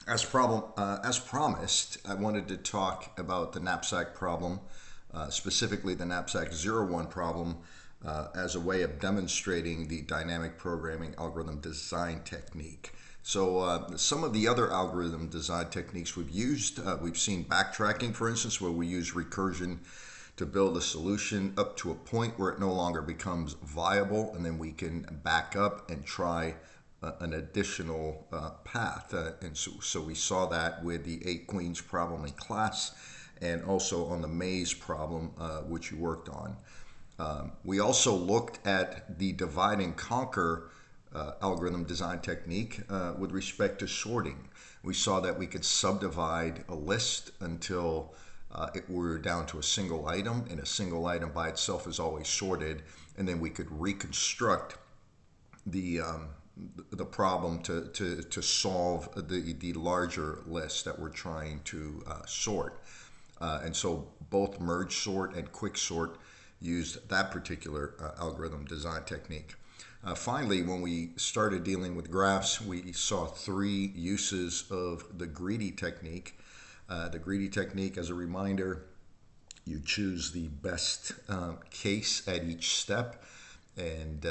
As promised, I wanted to talk about the knapsack problem, specifically the knapsack 01 problem, as a way of demonstrating the dynamic programming algorithm design technique. So some of the other algorithm design techniques we've used, we've seen backtracking, for instance, where we use recursion to build a solution up to a point where it no longer becomes viable, and then we can back up and try an additional path. And so we saw that with the 8 queens problem in class, and also on the maze problem, which you worked on. We also looked at the divide and conquer algorithm design technique with respect to sorting. We saw that we could subdivide a list until we're down to a single item, and a single item by itself is always sorted, and then we could reconstruct the the problem to solve the larger list that we're trying to sort. And so both merge sort and quick sort used that particular algorithm design technique. Finally, when we started dealing with graphs, we saw 3 uses of the greedy technique. The greedy technique, as a reminder, you choose the best case at each step, and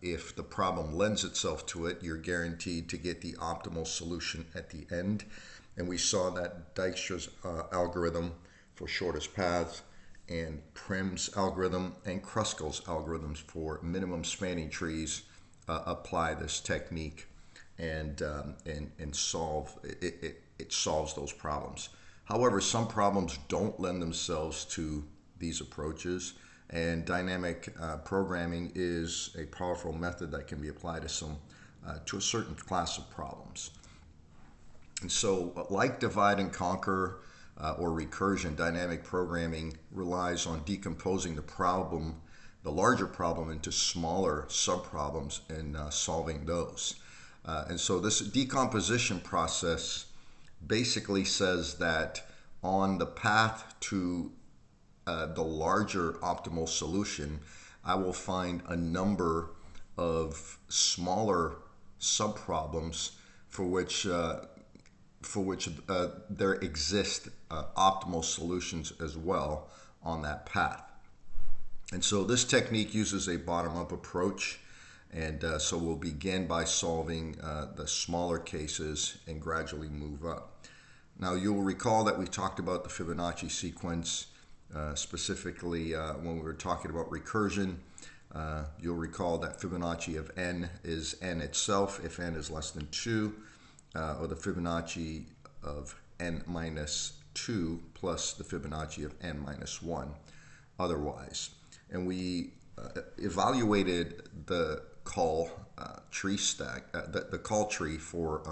if the problem lends itself to it, you're guaranteed to get the optimal solution at the end. And we saw that Dijkstra's algorithm for shortest paths, and Prim's algorithm, and Kruskal's algorithms for minimum spanning trees apply this technique, and solve it. It solves those problems. However, some problems don't lend themselves to these approaches, and dynamic programming is a powerful method that can be applied to a certain class of problems. And so, like divide and conquer or recursion, dynamic programming relies on decomposing the larger problem, into smaller subproblems and solving those. And so, this decomposition process basically says that on the path to the larger optimal solution, I will find a number of smaller subproblems for which there exist optimal solutions as well on that path. And so this technique uses a bottom-up approach, and so we'll begin by solving the smaller cases and gradually move up. Now, you'll recall that we talked about the Fibonacci sequence, specifically when we were talking about recursion. You'll recall that Fibonacci of n is n itself if n is less than 2, or the Fibonacci of n minus 2 plus the Fibonacci of n minus 1 otherwise. And we evaluated the call tree stack, the call tree for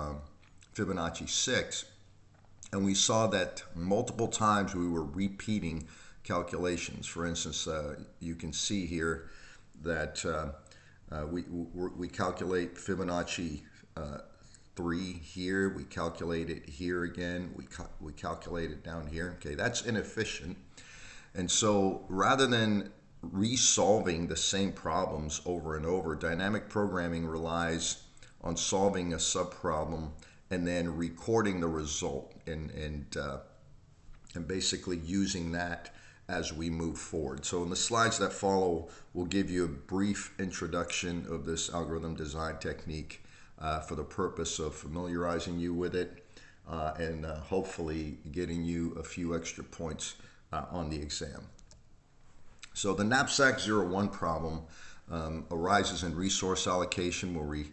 Fibonacci 6, and we saw that multiple times we were repeating calculations. For instance, you can see here that we calculate Fibonacci 3 here, we calculate it here again, we calculate it down here. Okay, that's inefficient. And so rather than resolving the same problems over and over, dynamic programming relies on solving a subproblem and then recording the result, and basically using that as we move forward. So in the slides that follow, we'll give you a brief introduction of this algorithm design technique for the purpose of familiarizing you with it, and hopefully getting you a few extra points on the exam. So the Knapsack 01 problem arises in resource allocation, where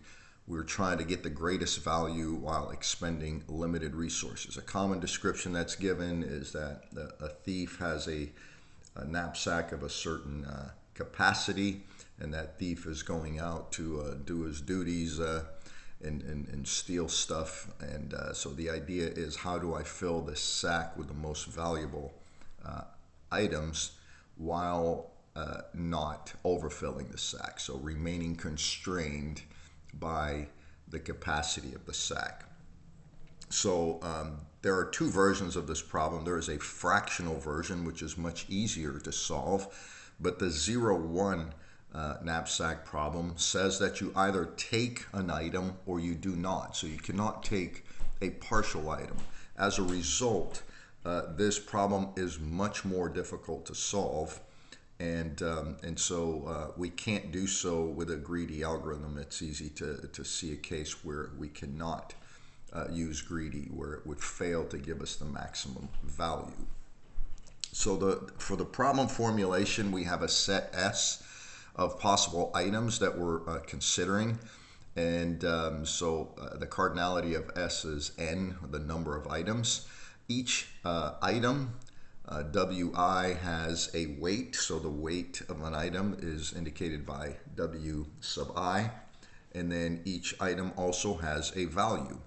we're trying to get the greatest value while expending limited resources. A common description that's given is that a thief has a knapsack of a certain capacity, and that thief is going out to do his duties and steal stuff. And so the idea is, how do I fill this sack with the most valuable items while not overfilling the sack, so remaining constrained by the capacity of the sack. So there are 2 versions of this problem. There is a fractional version, which is much easier to solve, but the 0-1 knapsack problem says that you either take an item or you do not. So you cannot take a partial item. As a result, this problem is much more difficult to solve, and so we can't do so with a greedy algorithm. It's easy to see a case where we cannot use greedy, where it would fail to give us the maximum value. So for the problem formulation, we have a set S of possible items that we're considering. And so the cardinality of S is N, the number of items. Each item, WI, has a weight. So the weight of an item is indicated by W sub I. And then each item also has a value,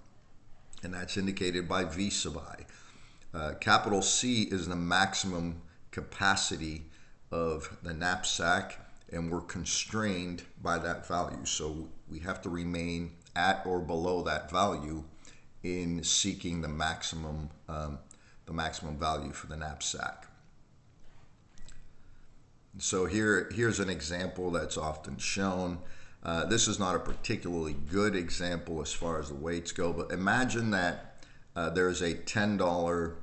and that's indicated by V sub I. Capital C is the maximum capacity of the knapsack, and we're constrained by that value. So we have to remain at or below that value in seeking the maximum value for the knapsack. So here's an example that's often shown. This is not a particularly good example as far as the weights go, but imagine that there's a $10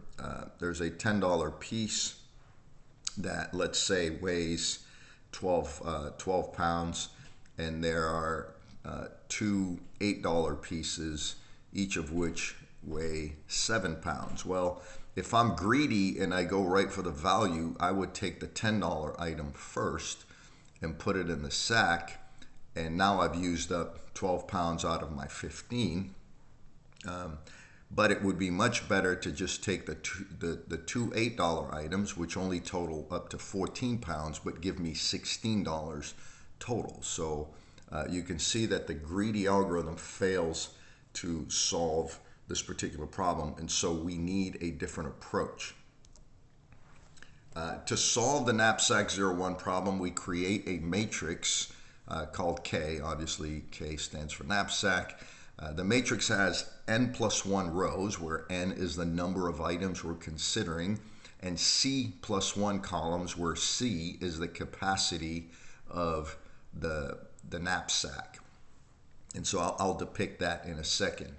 piece that, let's say, weighs 12 pounds, and there are two $8 pieces, each of which weigh 7 pounds. Well, if I'm greedy and I go right for the value, I would take the $10 item first and put it in the sack, and now I've used up 12 pounds out of my 15. But it would be much better to just take the two $8 items, which only total up to 14 pounds, but give me $16 total. So you can see that the greedy algorithm fails to solve this particular problem, and so we need a different approach. To solve the knapsack 01 problem, we create a matrix called K. Obviously, K stands for knapsack. The matrix has n plus 1 rows, where n is the number of items we're considering, and C plus 1 columns, where C is the capacity of the knapsack. And so I'll depict that in a second.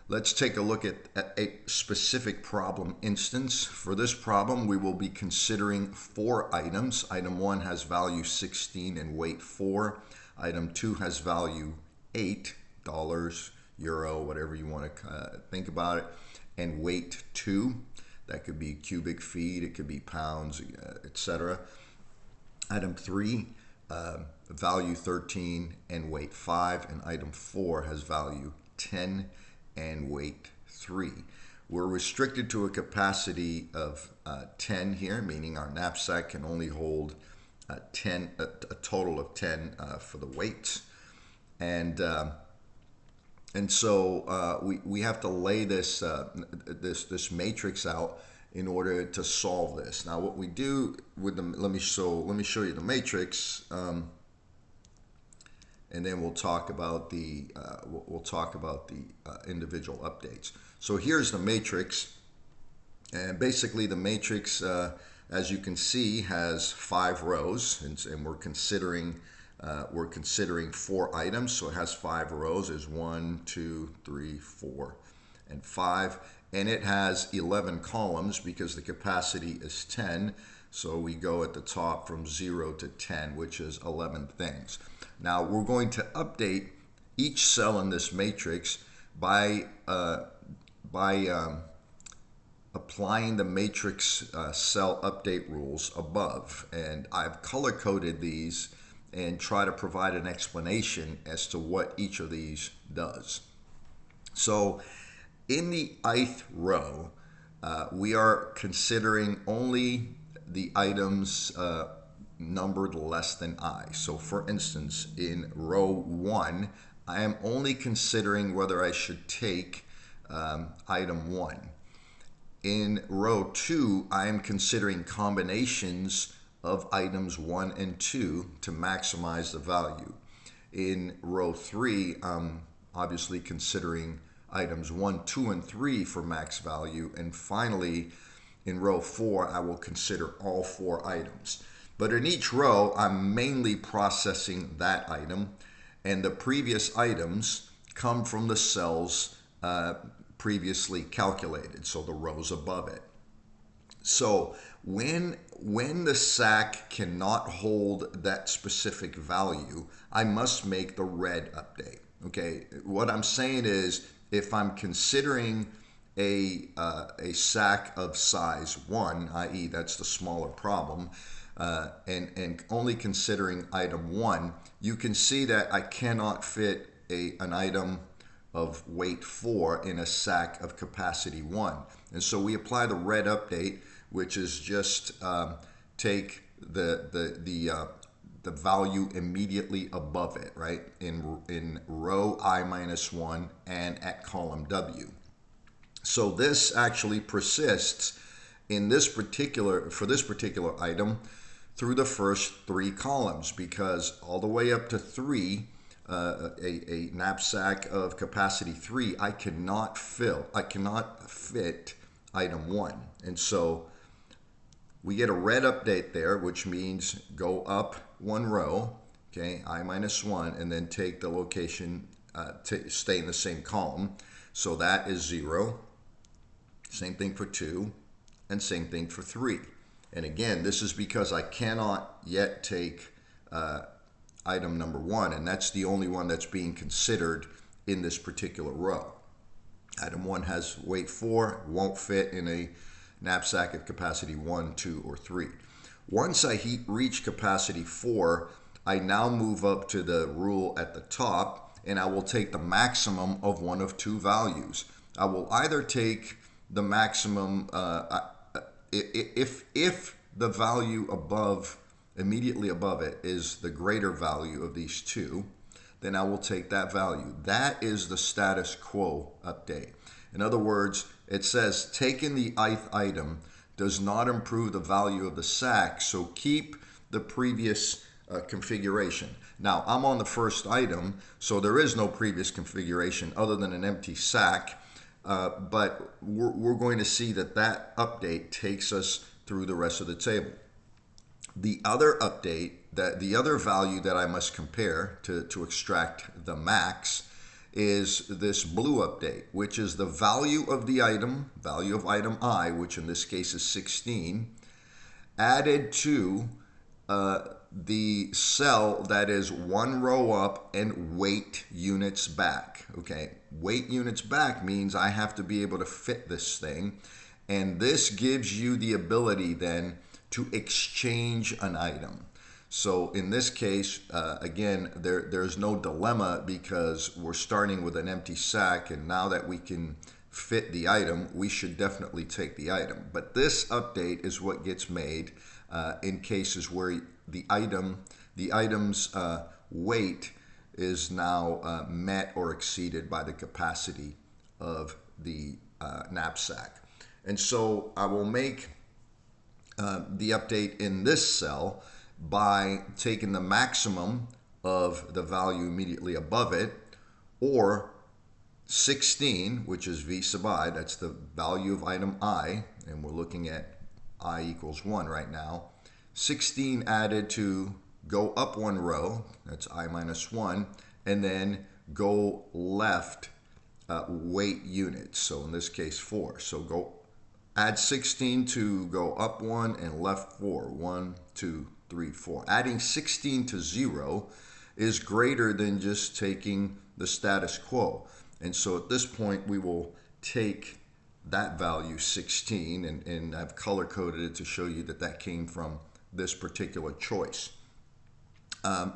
Let's take a look at a specific problem instance. For this problem, we will be considering 4 items. Item 1 has value 16 and weight 4. Item 2 has value $8, euro, whatever you want to think about it, and weight 2. That could be cubic feet, it could be pounds, etc. Item 3, value 13 and weight 5, and item 4 has value 10 and weight 3. We're restricted to a capacity of 10 here, meaning our knapsack can only hold a total of 10 for the weights. And so we have to lay this matrix out in order to solve this. Now, what we do with them, let me show you the matrix, and then we'll talk about the individual updates. So here's the matrix, and basically the matrix, as you can see, has 5 rows, and we're considering 4 items, so it has 5 rows. There's 1, 2, 3, 4, and 5, and it has 11 columns because the capacity is 10. So we go at the top from 0 to 10, which is 11 things. Now we're going to update each cell in this matrix by applying the matrix cell update rules above, and I've color-coded these and try to provide an explanation as to what each of these does. So in the ith row, we are considering only the items numbered less than I. So for instance, in row 1, I am only considering whether I should take item 1. In row 2, I am considering combinations of items 1 and 2 to maximize the value. In row 3, I'm obviously considering items 1, 2, and 3 for max value. And finally, in row 4, I will consider all 4 items. But in each row, I'm mainly processing that item, and the previous items come from the cells previously calculated, so the rows above it. So when the SAC cannot hold that specific value, I must make the red update. Okay, what I'm saying is, if I'm considering a SAC of size 1, i.e. that's the smaller problem, and only considering item 1, you can see that I cannot fit an item of weight 4 in a SAC of capacity 1. And so we apply the red update, which is just take the value immediately above it, right? In row I minus 1 and at column W. So this actually persists in for this particular item through the first 3 columns, because all the way up to 3, a knapsack of capacity 3, I cannot fit item 1. And so we get a red update there, which means go up 1 row, okay, I minus 1, and then take the location, stay in the same column. So that is 0. Same thing for 2, and same thing for 3. And again, this is because I cannot yet take item number 1, and that's the only one that's being considered in this particular row. Item 1 has weight 4, won't fit in a knapsack of capacity 1, 2, or 3. Once I reach capacity 4, I now move up to the rule at the top, and I will take the maximum of one of 2 values. I will either take the maximum, if the value immediately above it is the greater value of these 2, then I will take that value. That is the status quo update. In other words, it says taking the ith item does not improve the value of the SAC, so keep the previous configuration. Now, I'm on the first item, so there is no previous configuration other than an empty SAC, but we're going to see that update takes us through the rest of the table. The other update, the other value that I must compare to extract the max, is this blue update, which is the value of the item, value of item I, which in this case is 16, added to the cell that is 1 row up and weight units back. Okay, weight units back means I have to be able to fit this thing, and this gives you the ability then to exchange an item. So in this case, again, there's no dilemma because we're starting with an empty SAC, and now that we can fit the item, we should definitely take the item. But this update is what gets made in cases where the item's weight is now met or exceeded by the capacity of the knapsack. And so I will make the update in this cell by taking the maximum of the value immediately above it, or 16, which is V sub I, that's the value of item I, and we're looking at I equals 1 right now. 16 added to go up 1 row, that's I minus 1, and then go left weight units, so in this case 4. So go add 16 to go up 1 and left 4. 1, 2, 3, 4. Adding 16 to 0 is greater than just taking the status quo. And so at this point, we will take that value 16, and I've color coded it to show you that that came from this particular choice.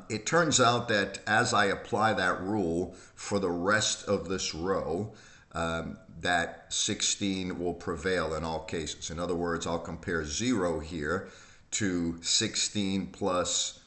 It turns out that as I apply that rule for the rest of this row, that 16 will prevail in all cases. In other words, I'll compare 0 here to 16 plus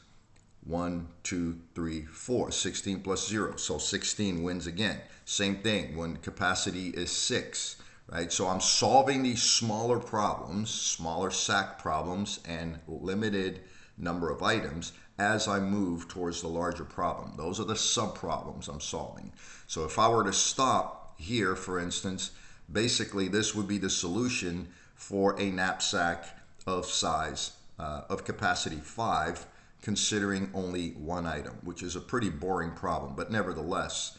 1, 2, 3, 4. 16 plus 0. So 16 wins again. Same thing when capacity is 6, right? So I'm solving these smaller problems, smaller SAC problems, and limited number of items as I move towards the larger problem. Those are the sub-problems I'm solving. So if I were to stop here, for instance, basically this would be the solution for a knapsack of size of capacity 5, considering only one item, which is a pretty boring problem, but nevertheless,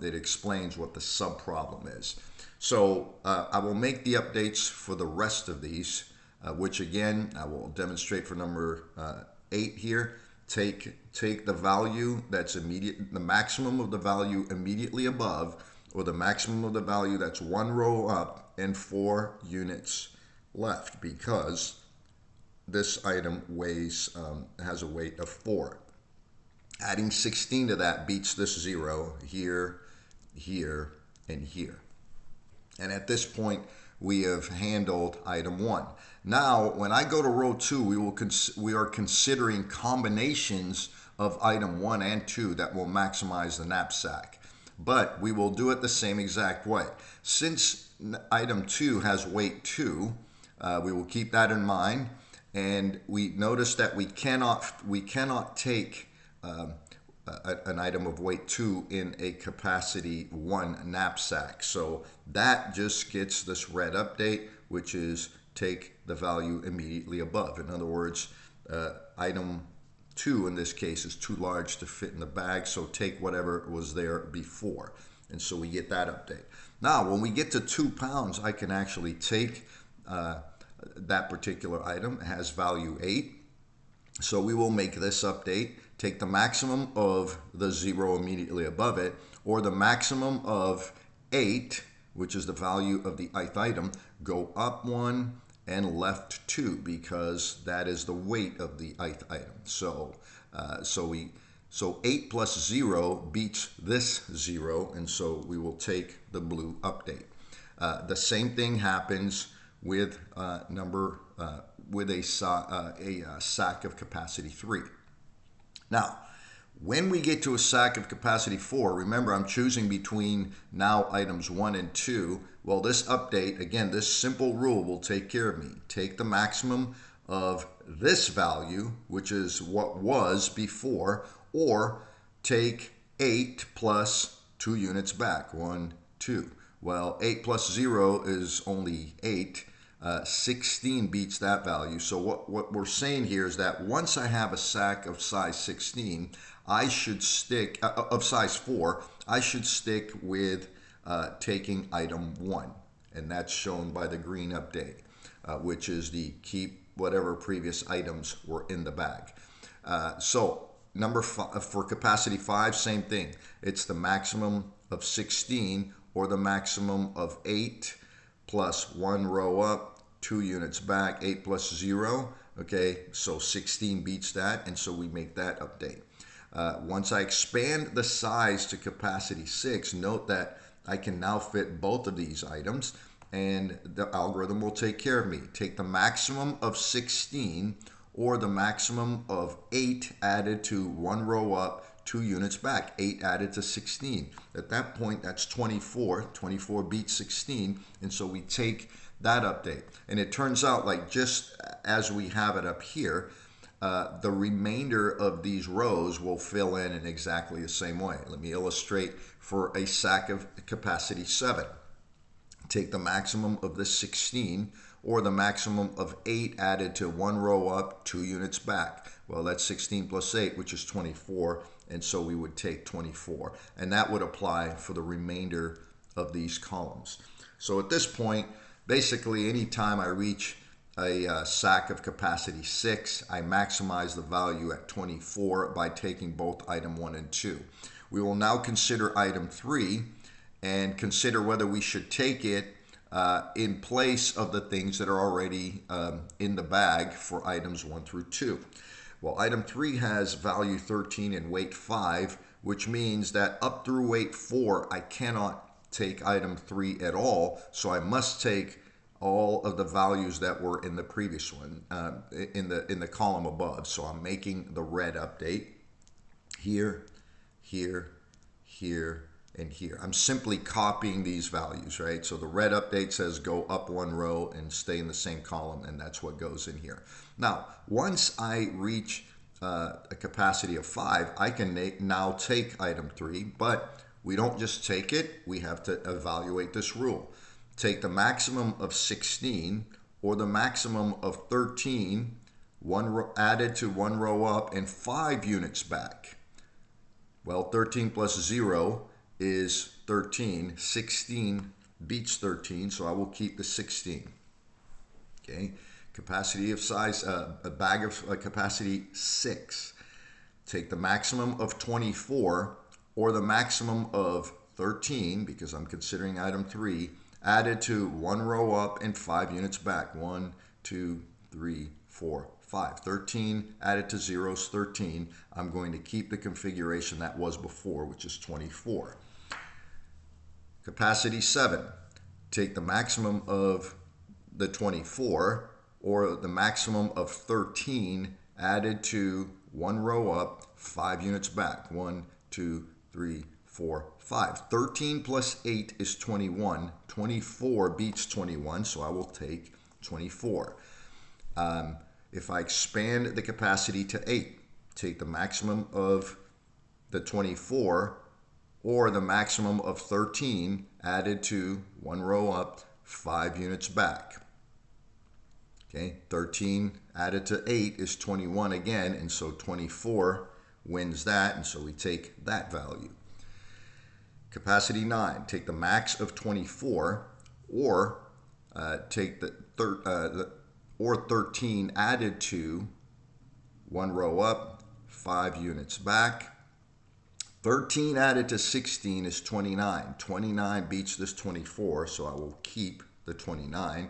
it explains what the sub-problem is. So I will make the updates for the rest of these, which again, I will demonstrate for number 8 here. Take the value that's the maximum of the value immediately above, or the maximum of the value that's one row up and 4 units left, because this item has a weight of 4. Adding 16 to that beats this 0 here, here, and here. And at this point, we have handled item 1. Now, when I go to row 2, we are considering combinations of item 1 and 2 that will maximize the knapsack. But we will do it the same exact way. Since item 2 has weight 2, we will keep that in mind. And we notice that we cannot take an item of weight 2 in a capacity 1 knapsack. So that just gets this red update, which is take the value immediately above. In other words, item 2 in this case is too large to fit in the bag, so take whatever was there before. And so we get that update. Now, when we get to 2 pounds, I can actually take that particular item. It has value 8. So we will make this update, take the maximum of the 0 immediately above it, or the maximum of 8, which is the value of the ith item, go up 1 and left 2, because that is the weight of the ith item. So 8 plus 0 beats this 0, and so we will take the blue update. The same thing happens with with a sack of capacity 3. Now, when we get to a sack of capacity 4, remember I'm choosing between now items 1 and 2. Well, this update, again, this simple rule will take care of me. Take the maximum of this value, which is what was before, or take 8 plus 2 units back, 1, 2. Well, 8 plus 0 is only 8. 16 beats that value. So what we're saying here is that once I have a sack of size 16, I should stick, of size 4, I should stick with taking item 1. And that's shown by the green update, which is the keep whatever previous items were in the bag. So number 5, for capacity 5, same thing. It's the maximum of 16 or the maximum of 8 plus 1 row up, 2 units back, 8 plus 0. Okay, so 16 beats that, and so we make that update. Once I expand the size to capacity 6, note that I can now fit both of these items, and the algorithm will take care of me. Take the maximum of 16 or the maximum of 8 added to 1 row up, 2 units back, 8 added to 16. At that point, that's 24. 24 beats 16, and so we take that update. And it turns out, like just as we have it up here, the remainder of these rows will fill in exactly the same way. Let me illustrate for a sack of capacity 7. Take the maximum of this 16 or the maximum of 8 added to 1 row up, 2 units back. Well, that's 16 plus 8, which is 24, and so we would take 24. And that would apply for the remainder of these columns. So at this point, basically anytime I reach a sack of capacity 6, I maximize the value at 24 by taking both item 1 and 2. We will now consider item 3 and consider whether we should take it in place of the things that are already in the bag for items 1 through 2. Well, item 3 has value 13 and weight 5, which means that up through weight 4, I cannot take item 3 at all, so I must take all of the values that were in the previous one, in the column above. So I'm making the red update here, here, here, and here. I'm simply copying these values, right? So the red update says go up 1 row and stay in the same column, and that's what goes in here. Now, once I reach a capacity of 5, I can now take item 3, but we don't just take it, we have to evaluate this rule. Take the maximum of 16 or the maximum of 13 added to 1 row up, and 5 units back. Well, 13 plus 0 is 13. 16 beats 13, so I will keep the 16. Okay, capacity of size, a bag of capacity 6. Take the maximum of 24 or the maximum of 13, because I'm considering item 3, added to 1 row up and 5 units back. 1, 2, 3, 4, 5. 13 added to 0 is 13. I'm going to keep the configuration that was before, which is 24. Capacity 7. Take the maximum of the 24 or the maximum of 13 added to 1 row up, 5 units back. 1, 2, 3, 4, 5. 13 plus 8 is 21. 24 beats 21, so I will take 24. If I expand the capacity to 8, take the maximum of the 24 or the maximum of 13 added to 1 row up, 5 units back. Okay, 13 added to 8 is 21 again, and so 24 wins that, and so we take that value. Capacity 9, take the max of 24 or take the 13 added to 1 row up, 5 units back. 13 added to 16 is 29. 29 beats this 24, so I will keep the 29.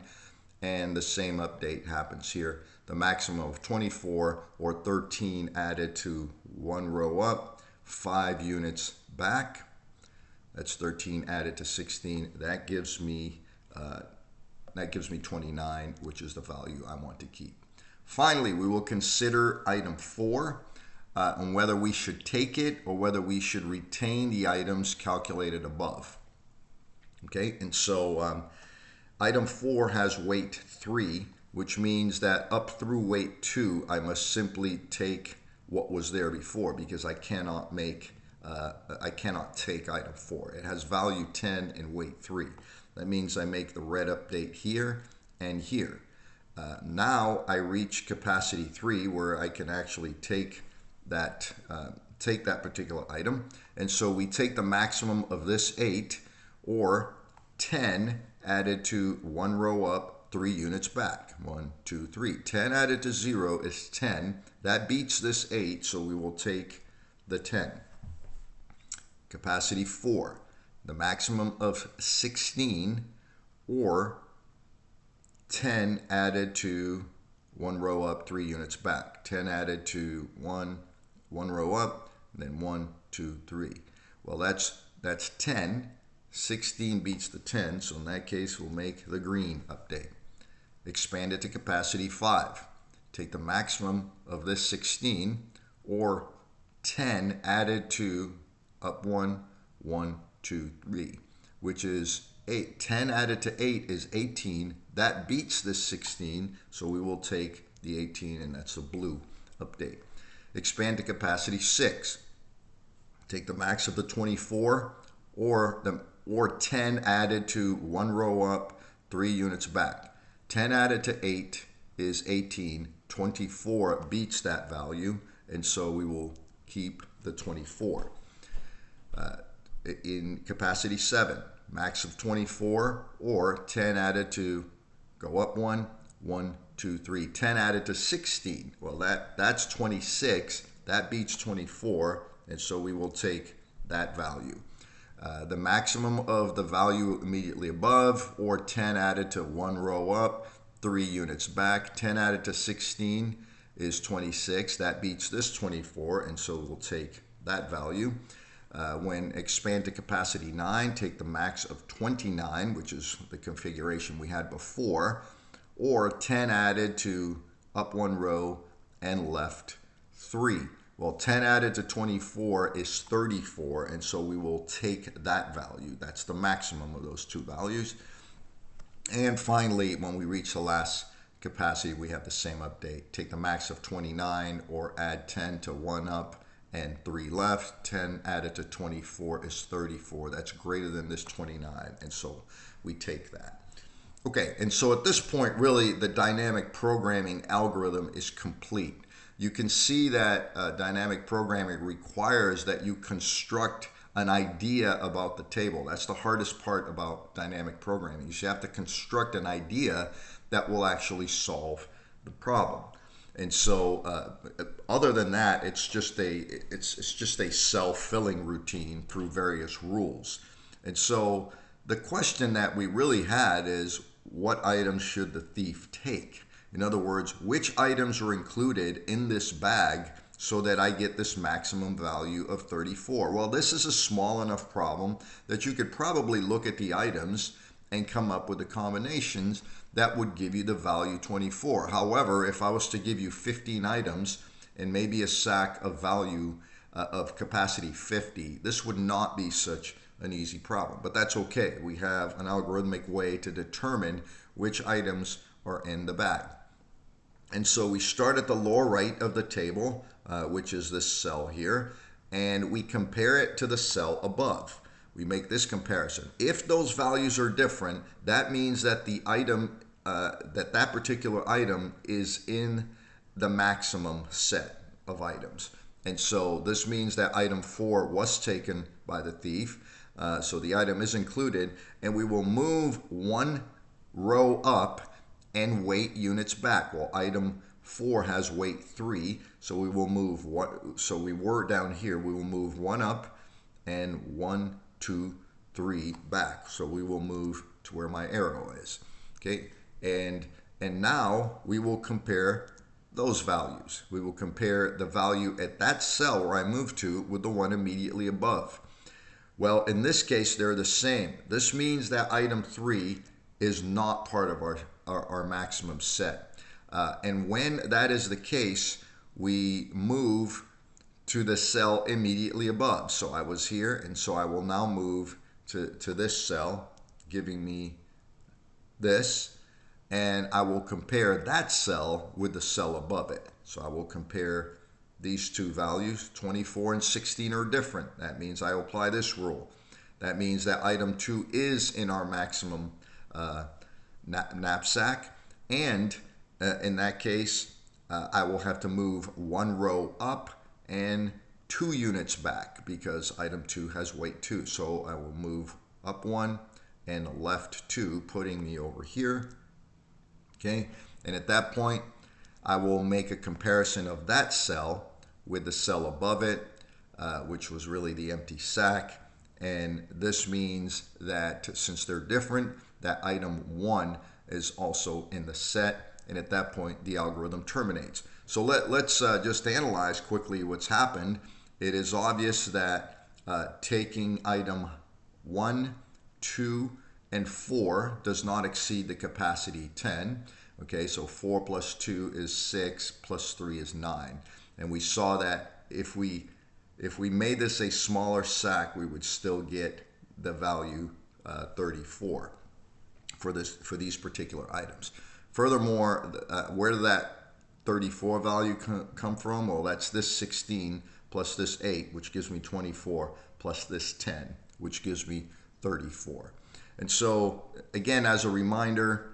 And the same update happens here. The maximum of 24 or 13 added to 1 row up, 5 units back. That's 13 added to 16. That gives me 29, which is the value I want to keep. Finally, we will consider item 4 on whether we should take it or whether we should retain the items calculated above. Okay, and so item 4 has weight 3, which means that up through weight 2, I must simply take what was there before, because I cannot take item 4. It has value 10 and weight 3. That means I make the red update here and here. Now I reach capacity 3, where I can actually take that particular item. And so we take the maximum of this 8 or 10 added to 1 row up, 3 units back. 1, 2, 3. 10 added to 0 is 10. That beats this 8, so we will take the 10. Capacity 4, the maximum of 16 or 10 added to 1 row up, 3 units back. 10 added to 1 row up, then 1, 2, 3. Well, that's 10. 16 beats the 10, so in that case, we'll make the green update. Expand it to capacity 5. Take the maximum of this 16 or 10 added to up 1, 1, 2, 3, which is 8. 10 added to 8 is 18. That beats this 16, so we will take the 18, and that's the blue update. Expand to capacity 6. Take the max of the 24 or 10 added to 1 row up, 3 units back. 10 added to 8 is 18. 24 beats that value, and so we will keep the 24. In capacity 7, max of 24 or 10 added to go up 1, 1, 2, 3. 10 added to 16. Well, that's 26. That beats 24, and so we will take that value. The maximum of the value immediately above, or 10 added to 1 row up, 3 units back. 10 added to 16 is 26. That beats this 24, and so we'll take that value. When expand to capacity 9, take the max of 29, which is the configuration we had before, or 10 added to up 1 row and left 3. Well, 10 added to 24 is 34, and so we will take that value. That's the maximum of those two values. And finally, when we reach the last capacity, we have the same update. Take the max of 29 or add 10 to 1 up and 3 left. 10 added to 24 is 34. That's greater than this 29, and so we take that. Okay, and so at this point, really, the dynamic programming algorithm is complete. You can see that dynamic programming requires that you construct an idea about the table. That's the hardest part about dynamic programming. You have to construct an idea that will actually solve the problem. And so, other than that, it's just a self-filling routine through various rules. And so, the question that we really had is, what items should the thief take? In other words, which items are included in this bag so that I get this maximum value of 34? Well, this is a small enough problem that you could probably look at the items and come up with the combinations that would give you the value 24. However, if I was to give you 15 items and maybe a sack of value of capacity 50, this would not be such an easy problem. But that's okay. We have an algorithmic way to determine which items are in the bag. And so we start at the lower right of the table, which is this cell here, and we compare it to the cell above. We make this comparison. If those values are different, that means that the item, that particular item is in the maximum set of items. And so this means that item 4 was taken by the thief. So the item is included, and we will move one row up and weight units back. Well, item 4 has weight 3, so we will move one. So we were down here. We will move one up and 1, 2, 3 back. So we will move to where my arrow is. Okay, and now we will compare those values. We will compare the value at that cell where I moved to with the one immediately above. Well, in this case, they're the same. This means that item 3 is not part of our maximum set. And when that is the case, we move to the cell immediately above. So I was here, and so I will now move to this cell, giving me this, and I will compare that cell with the cell above it. So I will compare these two values. 24 and 16 are different. That means I apply this rule. That means that item 2 is in our maximum knapsack, and in that case, I will have to move one row up and 2 units back because item 2 has weight 2. So I will move up 1 and left 2, putting me over here. Okay, and at that point, I will make a comparison of that cell with the cell above it, which was really the empty sack. And this means that since they're different, that item 1 is also in the set. And at that point, the algorithm terminates. So let's just analyze quickly what's happened. It is obvious that taking item 1, 2, and 4 does not exceed the capacity 10. Okay, so 4 plus 2 is 6, plus 3 is 9. And we saw that if we made this a smaller sack, we would still get the value 34 for these particular items. Furthermore, where did that 34 value come from? Well, that's this 16 plus this 8, which gives me 24, plus this 10, which gives me 34. And so, again, as a reminder,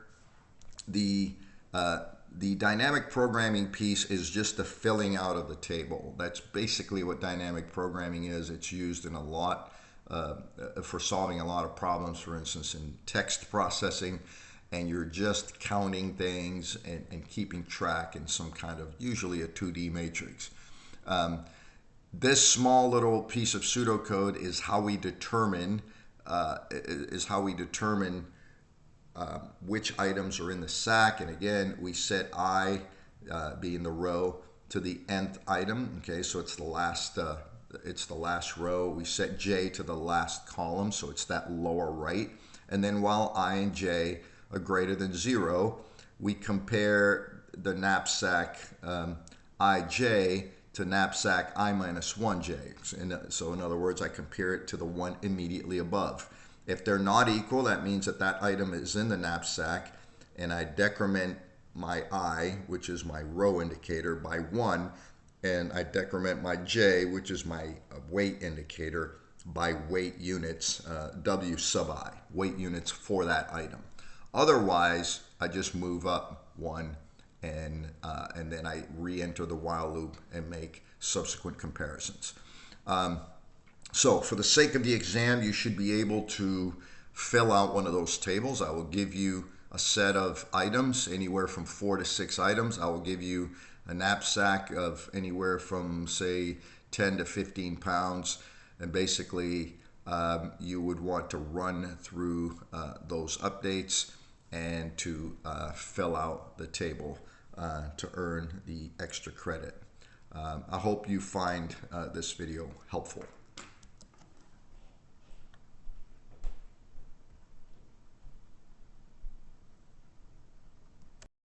the dynamic programming piece is just the filling out of the table. That's basically what dynamic programming is. It's used in a lot for solving a lot of problems, for instance, in text processing, and you're just counting things and keeping track in some kind of, usually a 2D matrix. This small little piece of pseudocode is how we determine which items are in the sack. And again, we set I being the row to the nth item. Okay, so it's the last row. We set J to the last column, so it's that lower right. And then while I and J are greater than 0, we compare the knapsack IJ to knapsack I minus 1J. So in other words, I compare it to the one immediately above. If they're not equal, that means that that item is in the knapsack, and I decrement my I, which is my row indicator, by 1, and I decrement my J, which is my weight indicator, by weight units, W sub I, weight units for that item. Otherwise, I just move up one and then I re-enter the while loop and make subsequent comparisons. So for the sake of the exam, you should be able to fill out one of those tables. I will give you a set of items, anywhere from 4 to 6 items. I will give you a knapsack of anywhere from, say, 10 to 15 pounds. And basically, you would want to run through those updates and to fill out the table to earn the extra credit. I hope you find this video helpful.